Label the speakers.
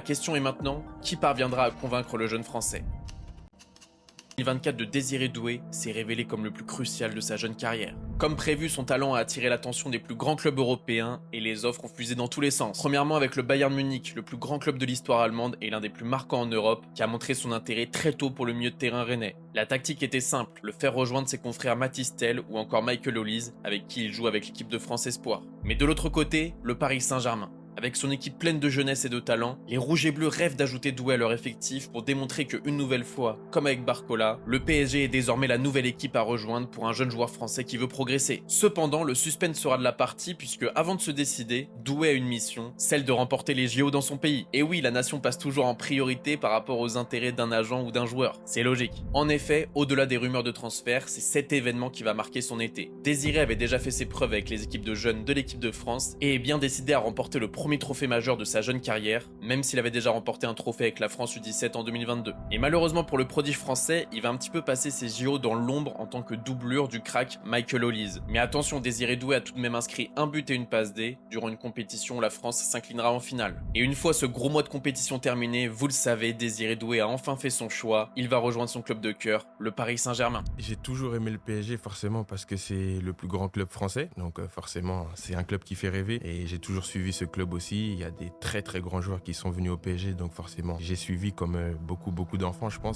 Speaker 1: question est maintenant, qui parviendra à convaincre le jeune Français? 2024 de Désiré Doué s'est révélé comme le plus crucial de sa jeune carrière. Comme prévu, son talent a attiré l'attention des plus grands clubs européens et les offres ont fusé dans tous les sens. Premièrement avec le Bayern Munich, le plus grand club de l'histoire allemande et l'un des plus marquants en Europe, qui a montré son intérêt très tôt pour le milieu de terrain rennais. La tactique était simple, le faire rejoindre ses confrères Mathys Tel ou encore Michael Olise, avec qui il joue avec l'équipe de France Espoir. Mais de l'autre côté, le Paris Saint-Germain. Avec son équipe pleine de jeunesse et de talent, les Rouges et Bleus rêvent d'ajouter Doué à leur effectif pour démontrer qu'une nouvelle fois, comme avec Barcola, le PSG est désormais la nouvelle équipe à rejoindre pour un jeune joueur français qui veut progresser. Cependant, le suspense sera de la partie puisque avant de se décider, Doué a une mission, celle de remporter les JO dans son pays. Et oui, la nation passe toujours en priorité par rapport aux intérêts d'un agent ou d'un joueur, c'est logique. En effet, au-delà des rumeurs de transfert, c'est cet événement qui va marquer son été. Désiré avait déjà fait ses preuves avec les équipes de jeunes de l'équipe de France et est bien décidé à remporter le premier trophée majeur de sa jeune carrière, même s'il avait déjà remporté un trophée avec la France U17 en 2022. Et malheureusement pour le prodige français, il va un petit peu passer ses JO dans l'ombre en tant que doublure du crack Michael Olise. Mais attention, Désiré Doué a tout de même inscrit un but et une passe D durant une compétition où la France s'inclinera en finale. Et une fois ce gros mois de compétition terminé, vous le savez, Désiré Doué a enfin fait son choix, il va rejoindre son club de cœur, le Paris Saint-Germain.
Speaker 2: J'ai toujours aimé le PSG forcément parce que c'est le plus grand club français, donc forcément c'est un club qui fait rêver et j'ai toujours suivi ce club aussi. Il y a des très très grands joueurs qui sont venus au PSG, donc forcément j'ai suivi comme beaucoup d'enfants je pense.